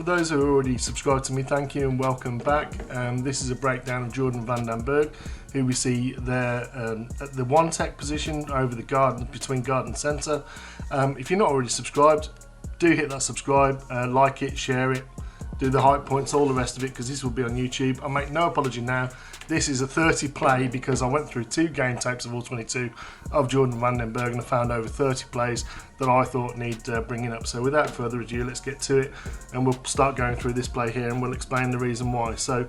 For those who are already subscribed to me, thank you and welcome back. This is a breakdown of Jordan van den Berg, who we see there at the one tech position over the guard, between guard and centre. If you're not already subscribed, do hit that subscribe, like it, share it, do the hype points, all the rest of it, because this will be on YouTube. I make no apology now. This is a 30 play because I went through 2 game tapes of all 22 of Jordan van den Berg and I found over 30 plays that I thought need bringing up. So without further ado, let's get to it and we'll start going through this play here and we'll explain the reason why. So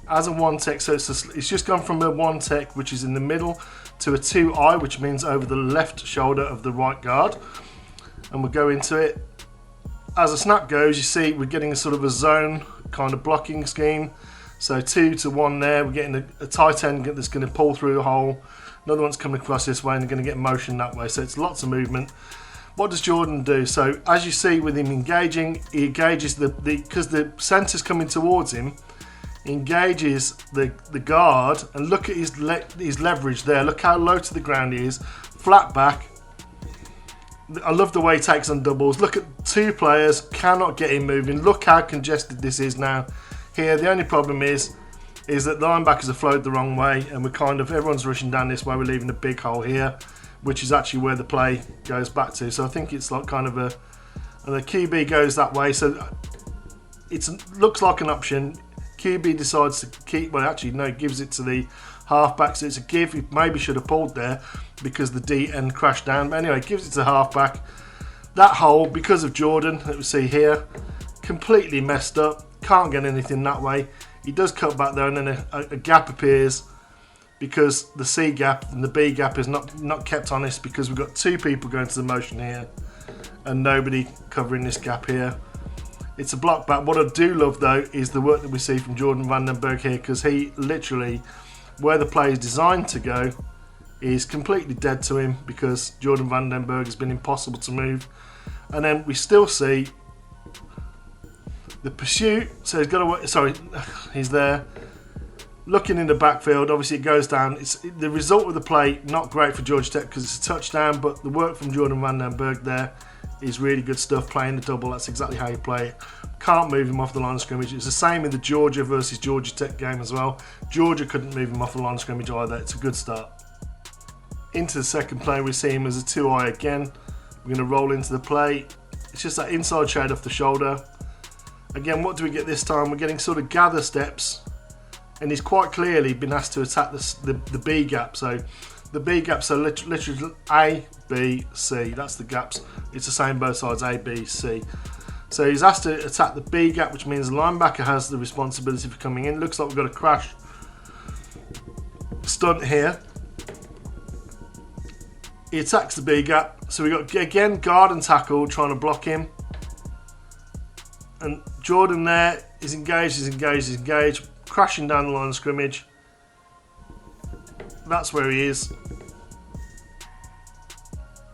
as a one tech, so it's just gone from a one tech, which is in the middle, to a 2i, which means over the left shoulder of the right guard. And we'll go into it. As a snap goes, you see we're getting a sort of a zone kind of blocking scheme. So 2 to 1 there, we're getting a tight end that's going to pull through the hole. Another one's coming across this way and they're going to get motion that way. So it's lots of movement. What does Jordan do? So as you see with him engaging, he engages because the centre's coming towards him, he engages the guard, and look at his leverage there. Look how low to the ground he is, flat back. I love the way he takes on doubles. Look at 2 players, cannot get him moving. Look how congested this is now. Here, the only problem is that the linebackers are flowed the wrong way, and everyone's rushing down this way. We're leaving a big hole here, which is actually where the play goes back to. So I think it's like kind of and the QB goes that way. So it looks like an option. QB decides to keep. Well, actually, no, gives it to the halfback. So it's a give. He maybe should have pulled there because the D end crashed down. But anyway, gives it to the halfback. That hole, because of Jordan, that we see here, completely messed up. Can't get anything that way. He does cut back there, and then a gap appears because the C gap and the B gap is not kept honest, because we've got 2 people going to the motion here and nobody covering this gap here. It's a block back. What I do love though is the work that we see from Jordan van den Berg here, because he literally, where the play is designed to go, is completely dead to him because Jordan van den Berg has been impossible to move. And then we still see the pursuit, so he's got to work. Sorry, he's there looking in the backfield. Obviously, it goes down. It's the result of the play, not great for Georgia Tech because it's a touchdown, but the work from Jordan van den Berg there is really good stuff. Playing the double, that's exactly how you play it. Can't move him off the line of scrimmage. It's the same in the Georgia versus Georgia Tech game as well. Georgia couldn't move him off the line of scrimmage either. It's a good start. Into the second play, we see him as a 2i again. We're going to roll into the play. It's just that inside shade off the shoulder. Again, what do we get this time? We're getting sort of gather steps, and he's quite clearly been asked to attack the B gap. So the B gaps are literally A, B, C. That's the gaps. It's the same both sides, A, B, C. So he's asked to attack the B gap, which means the linebacker has the responsibility for coming in. Looks like we've got a crash stunt here. He attacks the B gap. So we've got, again, guard and tackle trying to block him. And Jordan there is engaged, crashing down the line of scrimmage. That's where he is.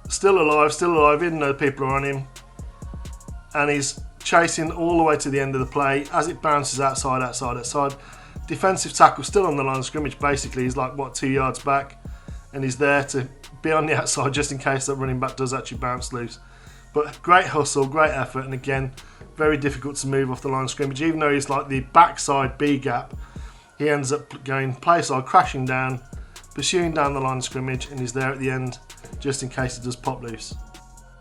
Still alive, even though people are on him. And he's chasing all the way to the end of the play as it bounces outside. Defensive tackle still on the line of scrimmage, basically. He's like, 2 yards back. And he's there to be on the outside just in case that running back does actually bounce loose. But great hustle, great effort, and again, very difficult to move off the line of scrimmage. Even though he's like the backside B gap, he ends up going play side, crashing down, pursuing down the line of scrimmage, and he's there at the end just in case it does pop loose.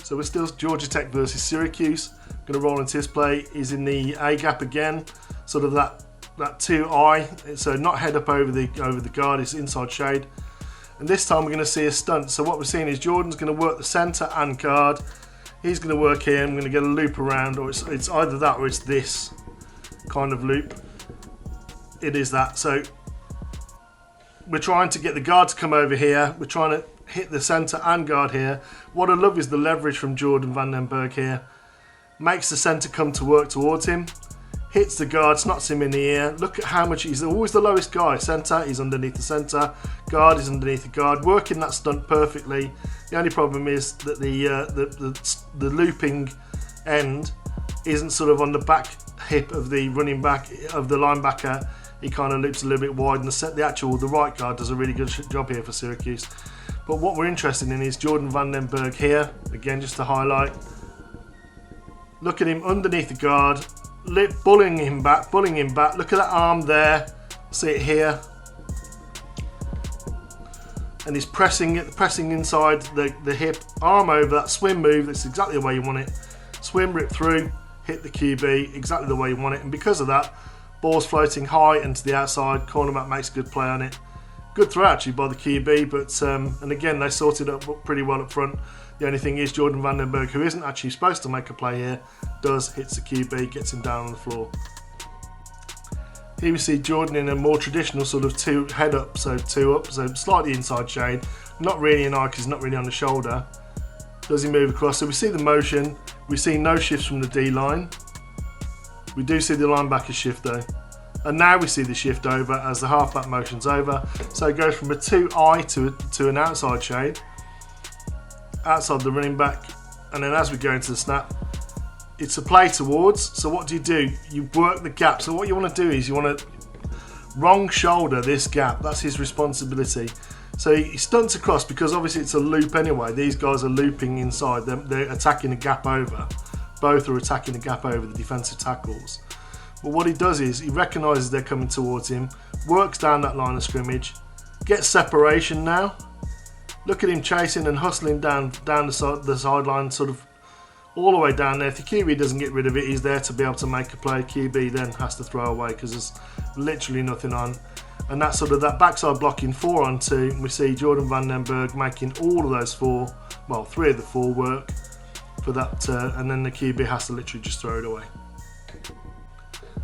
So we're still Georgia Tech versus Syracuse. Going to roll into this play. He's in the A gap again, sort of that 2i, so not head up over the guard, it's inside shade. And this time we're going to see a stunt. So what we're seeing is Jordan's going to work the centre and guard. He's going to work here, and we're going to get a loop around, or it's either that or it's this kind of loop. It is that. So we're trying to get the guard to come over here. We're trying to hit the centre and guard here. What I love is the leverage from Jordan van den Berg here. Makes the centre come to work towards him. Hits the guard, snots him in the ear. Look at how much he's always the lowest guy. Centre, he's underneath the centre. Guard is underneath the guard. Working that stunt perfectly. The only problem is that the looping end isn't sort of on the back hip of the running back, of the linebacker. He kind of loops a little bit wide, and the right guard does a really good job here for Syracuse. But what we're interested in is Jordan van den Berg here. Again, just to highlight. Look at him underneath the guard. bullying him back. Look at that arm there. See it here. And he's pressing inside the hip, arm over, that swim move, that's exactly the way you want it. Swim, rip through, hit the QB, exactly the way you want it. And because of that, ball's floating high and to the outside, cornerback makes a good play on it. Good throw actually by the QB, but and again, they sorted it up pretty well up front. The only thing is Jordan Vandenberg, who isn't actually supposed to make a play here, hits the QB, gets him down on the floor. Here we see Jordan in a more traditional sort of two up, so slightly inside shade. Not really an eye because he's not really on the shoulder. Does he move across? So we see the motion. We see no shifts from the D line. We do see the linebacker shift though. And now we see the shift over as the halfback motion's over. So it goes from a 2-eye to an outside shade. Outside the running back. And then as we go into the snap, it's a play towards. So what do? You work the gap. So what you want to do is you want to wrong shoulder this gap. That's his responsibility. So he stunts across because obviously it's a loop anyway. These guys are looping inside. They're attacking the gap over. Both are attacking the gap over the defensive tackles. But what he does is he recognises they're coming towards him, works down that line of scrimmage, gets separation now. Look at him chasing and hustling down the sideline, sort of all the way down there. If the QB doesn't get rid of it, he's there to be able to make a play. QB then has to throw away because there's literally nothing on. And that's sort of that backside blocking 4-on-2. We see Jordan Vandenberg making all of those 3 of the 4 work for that, and then the QB has to literally just throw it away.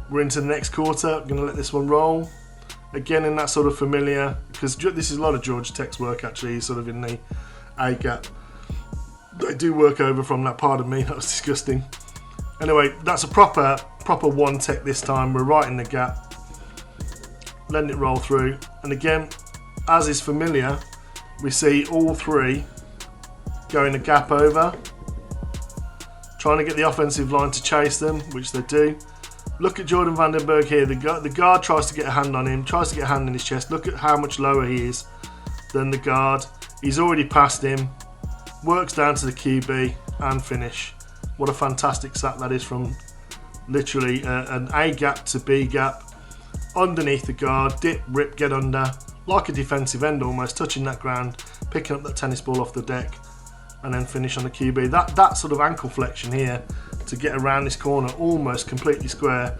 We're into the next quarter. I'm going to let this one roll. Again in that sort of familiar, because this is a lot of Georgia Tech's work actually, sort of in the A gap. They do work over from that, pardon me, that was disgusting. Anyway, that's a proper one tech this time. We're right in the gap, letting it roll through. And again, as is familiar, we see all 3 going a gap over, trying to get the offensive line to chase them, which they do. Look at Jordan Vandenberg here. The guard tries to get a hand on him, tries to get a hand in his chest. Look at how much lower he is than the guard. He's already past him. Works down to the QB and finish. What a fantastic sack that is from literally an A gap to B gap. Underneath the guard, dip, rip, get under. Like a defensive end almost, touching that ground, picking up that tennis ball off the deck and then finish on the QB. That sort of ankle flexion here to get around this corner almost completely square.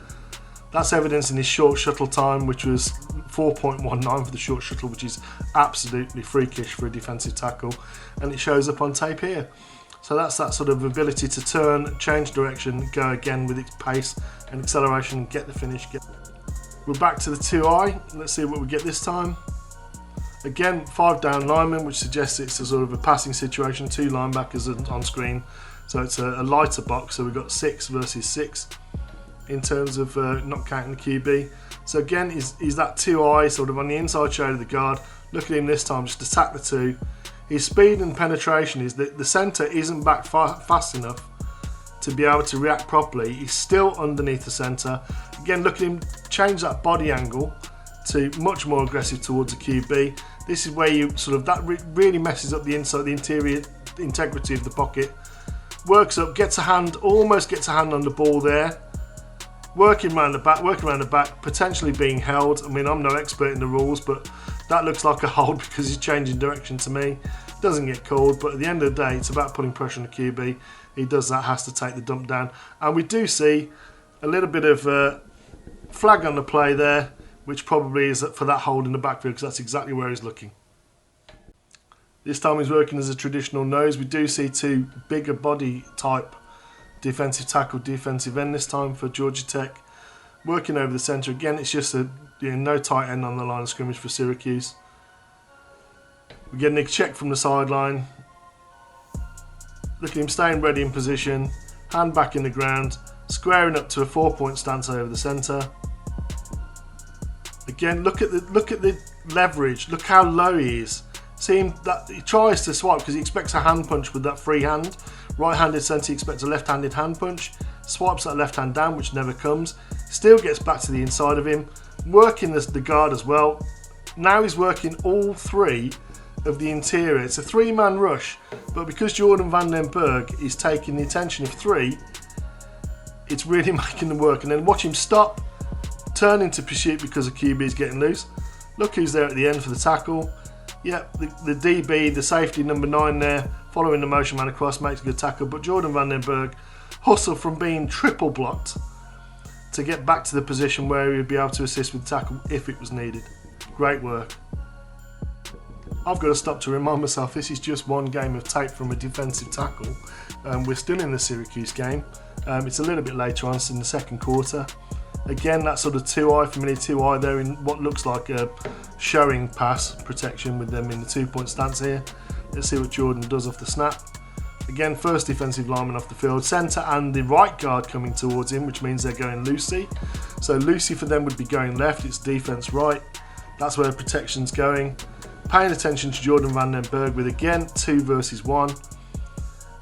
That's evidence in his short shuttle time, which was 4.19 for the short shuttle, which is absolutely freakish for a defensive tackle, and it shows up on tape here. So that's that sort of ability to turn, change direction, go again with its pace and acceleration and get the finish. We're back to the 2-eye. Let's see what we get this time. Again, 5 down linemen, which suggests it's a sort of a passing situation, 2 linebackers on screen. So it's a lighter box, so we've got 6 versus 6 in terms of not counting the QB. So again, he's that 2-eye sort of on the inside shade of the guard. Look at him this time, just attack the 2. His speed and penetration is that the centre isn't back fast enough to be able to react properly. He's still underneath the centre. Again, look at him change that body angle to much more aggressive towards the QB. This is where you sort of, that really messes up the inside, the interior integrity of the pocket. Works up, almost gets a hand on the ball there. Working around the back, potentially being held. I mean, I'm no expert in the rules, but that looks like a hold because he's changing direction to me. Doesn't get called, but at the end of the day, it's about putting pressure on the QB. He does that, has to take the dump down. And we do see a little bit of flag on the play there, which probably is for that hold in the backfield because that's exactly where he's looking. This time he's working as a traditional nose. We do see 2 bigger body type defensive tackle, defensive end this time for Georgia Tech. Working over the centre. Again, it's just no tight end on the line of scrimmage for Syracuse. We're getting a check from the sideline. Look at him staying ready in position. Hand back in the ground. Squaring up to a 4-point stance over the centre. Again, look at the leverage. Look how low he is. See him, that he tries to swipe because he expects a hand punch with that free hand. Right-handed centre, he expects a left-handed hand punch. Swipes that left hand down, which never comes. Still gets back to the inside of him. Working the guard as well. Now he's working all 3 of the interior. It's a 3-man rush, but because Jordan Vandenberg is taking the attention of 3, it's really making them work. And then watch him stop, turn into pursuit because the QB is getting loose. Look who's there at the end for the tackle. Yep, the DB, the safety number 9 there, following the motion man across, makes a good tackle. But Jordan van den Berg hustle from being triple blocked to get back to the position where he would be able to assist with the tackle if it was needed. Great work. I've got to stop to remind myself this is just one game of tape from a defensive tackle. We're still in the Syracuse game. It's a little bit later on, it's in the second quarter. Again, that sort of 2-eye, familiar 2-eye there in what looks like a showing pass protection with them in the 2-point stance here. Let's see what Jordan does off the snap. Again, first defensive lineman off the field. Centre and the right guard coming towards him, which means they're going loosey. So loosey for them would be going left, it's defence right. That's where the protection's going. Paying attention to Jordan van den Berg with, again, 2 versus 1.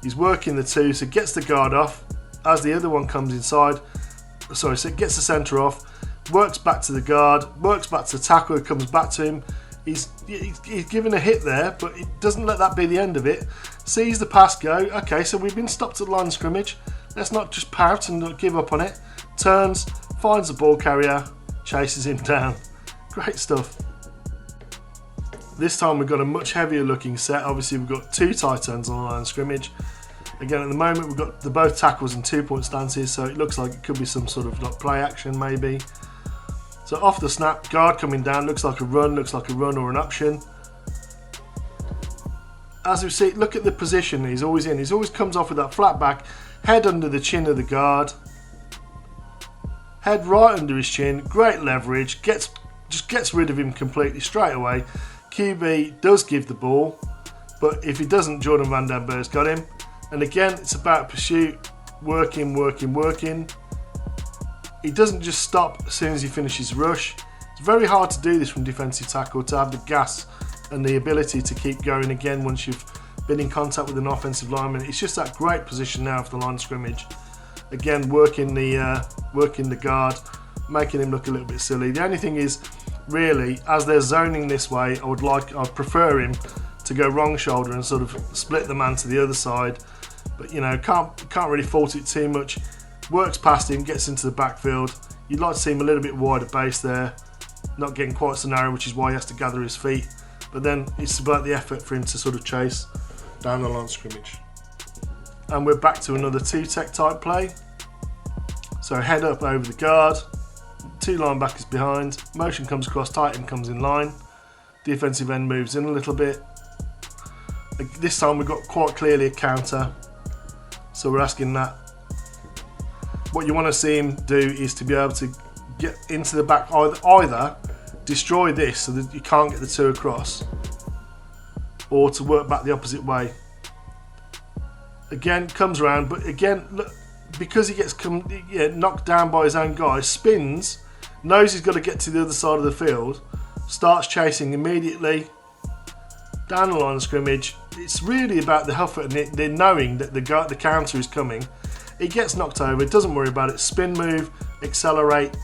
He's working the 2, so gets the guard off as the other one comes inside. So it gets the centre off, works back to the guard, works back to the tackle, comes back to him. He's given a hit there, but it doesn't let that be the end of it. Sees the pass go. Okay, so we've been stopped at the line of scrimmage. Let's not just pout and not give up on it. Turns, finds the ball carrier, chases him down. Great stuff. This time we've got a much heavier looking set. Obviously we've got 2 tight ends on the line of scrimmage. Again, at the moment we've got both tackles in 2-point stances, so it looks like it could be some sort of like play action maybe. So off the snap, guard coming down, looks like a run or an option. As we see, look at the position he's always in. He always comes off with that flat back, head under the chin of the guard, head right under his chin, great leverage, just gets rid of him completely straight away. QB does give the ball, but if he doesn't, Jordan van den Berg's got him. And again, it's about pursuit, working. He doesn't just stop as soon as he finishes rush. It's very hard to do this from defensive tackle, to have the gas and the ability to keep going again once you've been in contact with an offensive lineman. It's just that great position now for the line of scrimmage. Again, working the guard, making him look a little bit silly. The only thing is, really, as they're zoning this way, I'd prefer him to go wrong shoulder and sort of split the man to the other side. But you know, can't really fault it too much. Works past him, gets into the backfield. You'd like to see him a little bit wider base there, not getting quite so narrow, which is why he has to gather his feet. But then it's about the effort for him to sort of chase down the line of scrimmage. And we're back to another 2-tech type play. So head up over the guard, 2 linebackers behind, motion comes across, tight end comes in line, defensive end moves in a little bit. This time we've got quite clearly a counter, so we're asking that. What you want to see him do is to be able to get into the back, either destroy this so that you can't get the 2 across, or to work back the opposite way. Again, comes around, but again, look, because he gets knocked down by his own guy, spins, knows he's got to get to the other side of the field, starts chasing immediately down the line of scrimmage. It's really about the effort and the knowing that the counter is coming. He gets knocked over, doesn't worry about it, spin move, accelerate.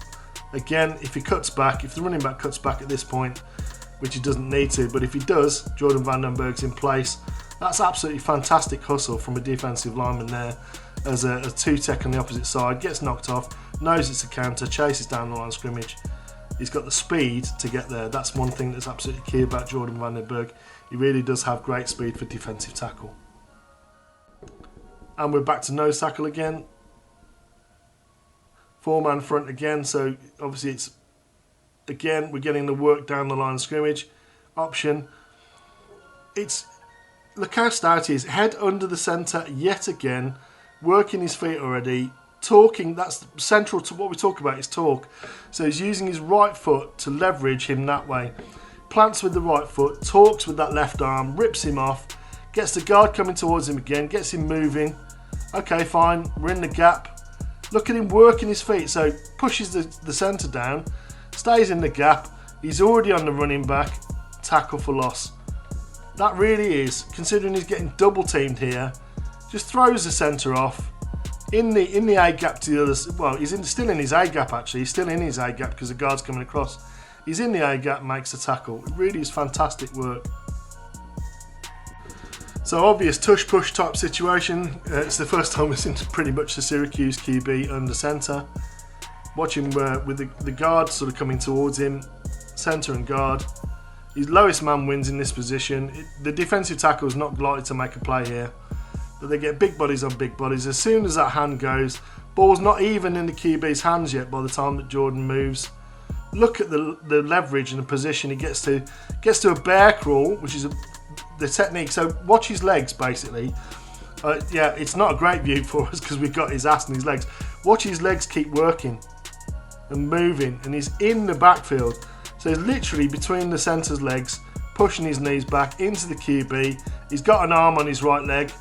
Again, if he cuts back, if the running back cuts back at this point, which he doesn't need to, but if he does, Jordan van den Berg's in place. That's absolutely fantastic hustle from a defensive lineman there, as a 2-tech on the opposite side, gets knocked off, knows it's a counter, chases down the line of scrimmage. He's got the speed to get there. That's one thing that's absolutely key about Jordan van den Berg. He really does have great speed for defensive tackle. And we're back to nose tackle again. 4-man front again, so obviously it's, again, we're getting the work down the line of scrimmage. Option. Look how stout he is. Head under the centre yet again, working his feet already, talking. That's central to what we talk about, is talk. So he's using his right foot to leverage him that way. Plants with the right foot, talks with that left arm, rips him off, gets the guard coming towards him again, gets him moving. Okay, fine, we're in the gap. Look at him working his feet, so pushes the centre down, stays in the gap. He's already on the running back, tackle for loss. That really is, considering he's getting double teamed here, just throws the centre off in the A gap to the other. Well, he's still in his A gap actually. He's still in his A gap because the guard's coming across. He's in the A gap, makes the tackle. It really is fantastic work. So obvious tush-push type situation. It's the first time we've seen pretty much the Syracuse QB under centre. Watch him with the guard sort of coming towards him, centre and guard. His lowest man wins in this position. The defensive tackle is not likely to make a play here, but they get big bodies on big bodies. As soon as that hand goes, ball's not even in the QB's hands yet by the time that Jordan moves. Look at the leverage and the position he gets to. Gets to a bear crawl, which is the technique. So watch his legs basically. Yeah, it's not a great view for us because we've got his ass and his legs. Watch his legs keep working and moving, and he's in the backfield. So he's literally between the centre's legs, pushing his knees back into the QB. He's got an arm on his right leg,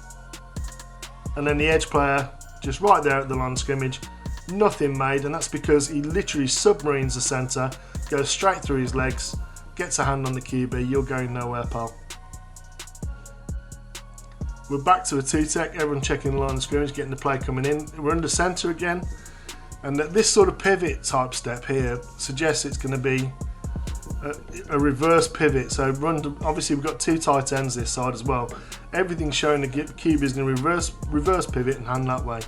and then the edge player just right there at the line of scrimmage. Nothing made, and that's because he literally submarines the centre, goes straight through his legs, gets a hand on the QB. You're going nowhere, pal. We're back to a two-tech, everyone checking the line of scrimmage, getting the play coming in. We're under centre again, and this sort of pivot type step here suggests it's going to be a reverse pivot. So obviously we've got two tight ends this side as well. Everything's showing the QB is going to reverse pivot and hand that way.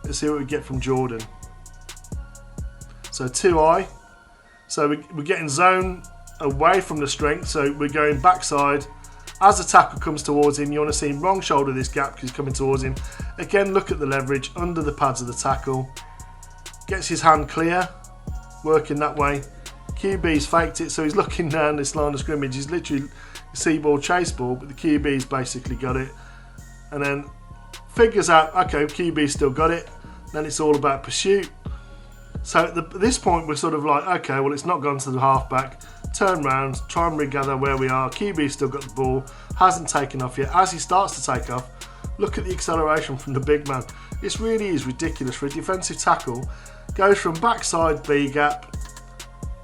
Let's see what we get from Jordan. So 2-eye. So we're getting zone away from the strength. So we're going backside. As the tackle comes towards him, you want to see him wrong shoulder this gap because he's coming towards him. Again, look at the leverage under the pads of the tackle. Gets his hand clear, working that way. QB's faked it, so he's looking down this line of scrimmage. He's literally see ball, chase ball, but the QB's basically got it. And then figures out, okay, QB's still got it. Then it's all about pursuit. So at this point, we're sort of like, okay, well, it's not gone to the halfback. Turn round, try and regather where we are. QB's still got the ball, hasn't taken off yet. As he starts to take off, look at the acceleration from the big man. This really is ridiculous for a defensive tackle. Goes from backside B gap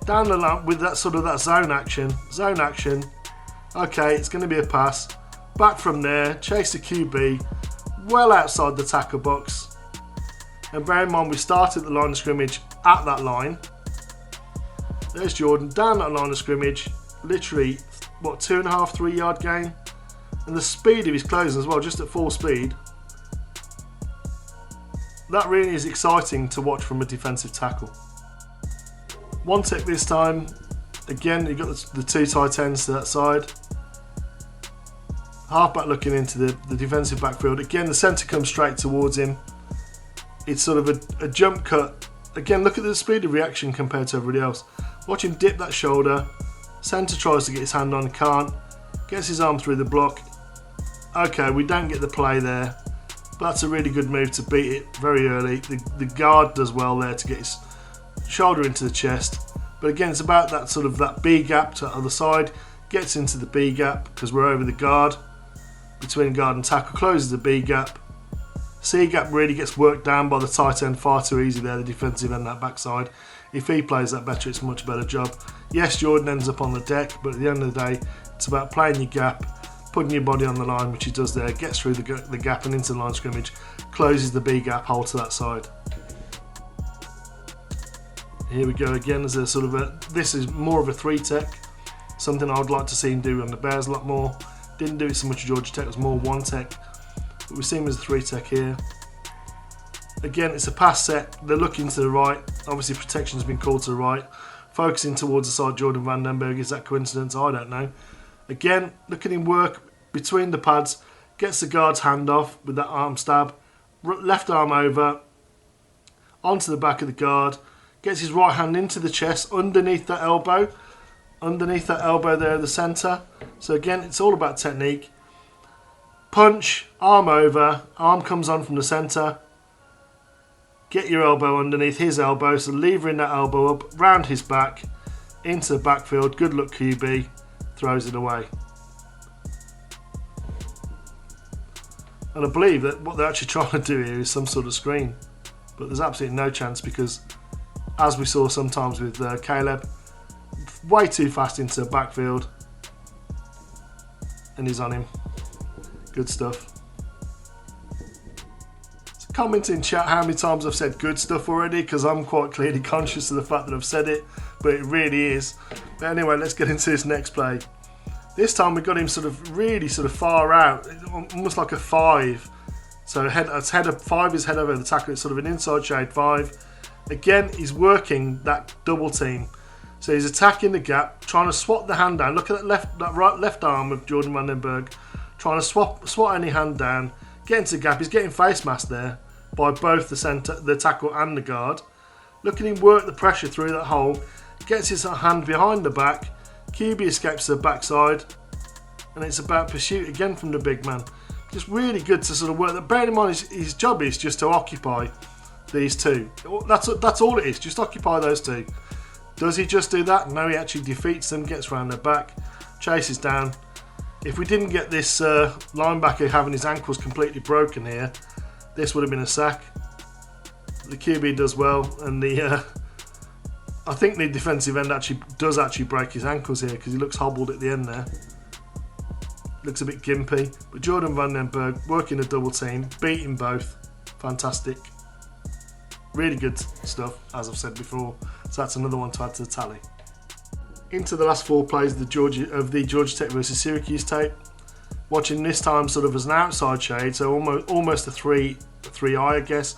down the line with that sort of that zone action. Okay, it's going to be a pass. Back from there, chase the QB well outside the tackle box. And bear in mind, we started the line of scrimmage at that line. There's Jordan down that line of scrimmage, literally, what, 2.5, 3 yard gain? And the speed of his closing as well, just at full speed. That really is exciting to watch from a defensive tackle. One tech this time. Again, you've got the two tight ends to that side. Halfback looking into the defensive backfield. Again, the centre comes straight towards him. It's sort of a jump cut. Again, look at the speed of reaction compared to everybody else. Watch him dip that shoulder. Centre tries to get his hand on, can't. Gets his arm through the block. Okay, we don't get the play there. But that's a really good move to beat it very early. The guard does well there to get his shoulder into the chest. But again, it's about that sort of that B gap to the other side. Gets into the B gap because we're over the guard. Between guard and tackle, closes the B gap. C gap really gets worked down by the tight end far too easy there, the defensive end, that backside. If he plays that better, it's a much better job. Yes, Jordan ends up on the deck, but at the end of the day, it's about playing your gap, putting your body on the line, which he does there, gets through the gap and into the line of scrimmage, closes the B gap hole to that side. Here we go again as a sort of this is more of a 3-tech, something I would like to see him do on the Bears a lot more. Didn't do it so much at Georgia Tech, it was more 1-tech. But we see him as a 3-tech here. Again, it's a pass set. They're looking to the right. Obviously, protection's been called to the right. Focusing towards the side, Jordan Vandenberg. Is that coincidence? I don't know. Again, look at him work between the pads. Gets the guard's hand off with that arm stab. Left arm over. Onto the back of the guard. Gets his right hand into the chest, underneath that elbow. Underneath that elbow there in the centre. So again, it's all about technique. Punch, arm over. Arm comes on from the centre. Get your elbow underneath his elbow, so levering that elbow up, round his back, into the backfield. Good luck, QB. Throws it away. And I believe that what they're actually trying to do here is some sort of screen. But there's absolutely no chance because, as we saw sometimes with Caleb, way too fast into the backfield. And he's on him. Good stuff. Comment in chat how many times I've said good stuff already, because I'm quite clearly conscious of the fact that I've said it, but it really is. But anyway, let's get into this next play. This time we got him sort of really sort of far out, almost like a 5. So five is head over the tackle. It's sort of an inside shade 5. Again, he's working that double team. So he's attacking the gap, trying to swat the hand down. Look at that left arm of Jordan van den Berg, trying to swat any hand down, get into the gap. He's getting face masked there by both the tackle and the guard. Look at him work the pressure through that hole, gets his hand behind the back. QB escapes to the backside, and it's about pursuit again from the big man. Just really good to sort of work that. Bear in mind, his job is just to occupy these two. That's all it is, just occupy those two. Does he just do that? No, he actually defeats them, gets round their back, chases down. If we didn't get this linebacker having his ankles completely broken here, this would have been a sack. The QB does well, and I think the defensive end does break his ankles here because he looks hobbled at the end there. Looks a bit gimpy, but Jordan van den Berg working a double team, beating both. Fantastic. Really good stuff, as I've said before. So that's another one to add to the tally. Into the last 4 plays of the Georgia Tech versus Syracuse tape. Watching this time sort of as an outside shade, so almost a 3-eye, I guess.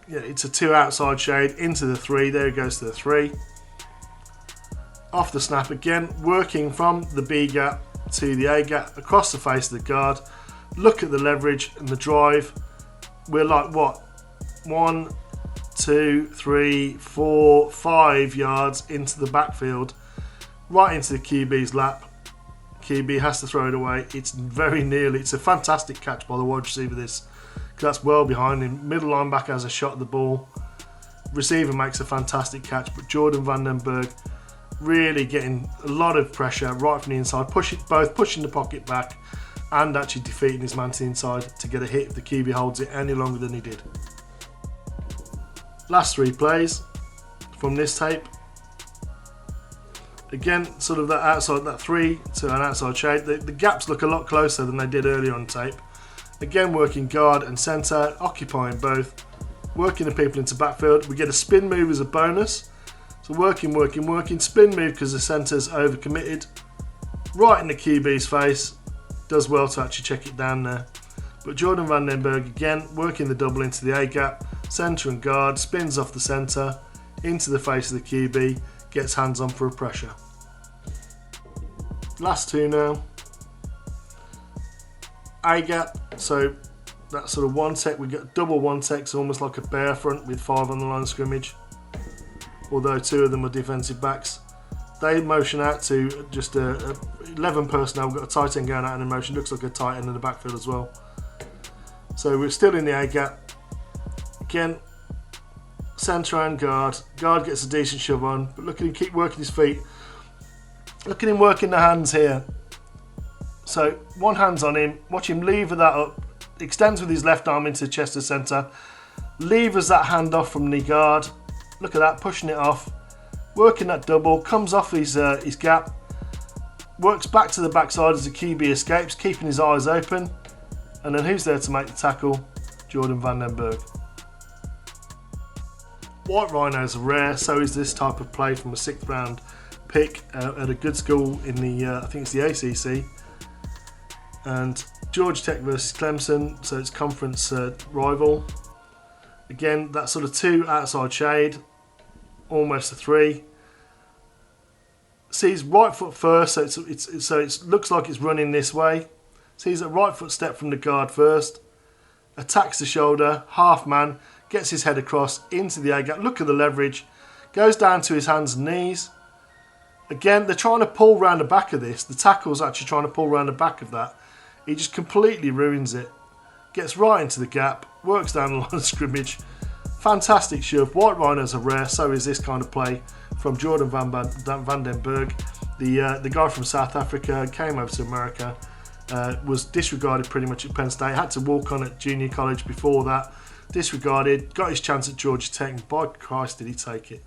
It's a 2 outside shade into the 3. There it goes to the 3. Off the snap again, working from the B gap to the A gap across the face of the guard. Look at the leverage and the drive. We're like what? 1, 2, 3, 4, 5 yards into the backfield, right into the QB's lap. QB has to throw it away. It's very nearly. It's a fantastic catch by the wide receiver. This, because that's well behind him. Middle linebacker has a shot at the ball. Receiver makes a fantastic catch, but Jordan van den Berg really getting a lot of pressure right from the inside, pushing the pocket back and actually defeating his man to the inside to get a hit if the QB holds it any longer than he did. Last 3 plays from this tape. Again, sort of that 3 to an outside shade. The gaps look a lot closer than they did earlier on tape. Again, working guard and centre, occupying both, working the people into backfield. We get a spin move as a bonus. So working, spin move because the centre's overcommitted. Right in the QB's face. Does well to actually check it down there. But Jordan van den Berg again, working the double into the A gap, centre and guard, spins off the centre, into the face of the QB, gets hands on for a pressure. Last 2 now. A gap, so that sort of 1 tech, we get double 1 techs, almost like a bear front with 5 on the line of scrimmage. Although 2 of them are defensive backs. They motion out to just 11 personnel. We've got a tight end going out in motion. Looks like a tight end in the backfield as well. So we're still in the A gap. Again, centre and guard. Guard gets a decent shove on, but look at him keep working his feet. Look at him working the hands here. So 1 hand's on him. Watch him lever that up. Extends with his left arm into the chest of centre. Levers that hand off from the guard. Look at that, pushing it off. Working that double. Comes off his gap. Works back to the backside as the QB escapes, keeping his eyes open. And then who's there to make the tackle? Jordan van den Berg. White Rhinos are rare, so is this type of play from a 6th round pick at a good school in the, I think it's the ACC. And Georgia Tech versus Clemson, so it's conference rival. Again, that sort of 2 outside shade, almost a 3. Sees right foot first, so it looks like it's running this way. Sees a right foot step from the guard first. Attacks the shoulder, half man, gets his head across into the A gap. Look at the leverage. Goes down to his hands and knees. Again, they're trying to pull round the back of this. The tackle's actually trying to pull round the back of that. He just completely ruins it. Gets right into the gap. Works down the line of scrimmage. Fantastic shove. White Rhinos are rare. So is this kind of play from Jordan van den Berg. The guy from South Africa, came over to America. Was disregarded pretty much at Penn State. Had to walk on at junior college before that. Disregarded. Got his chance at Georgia Tech. And by Christ did he take it.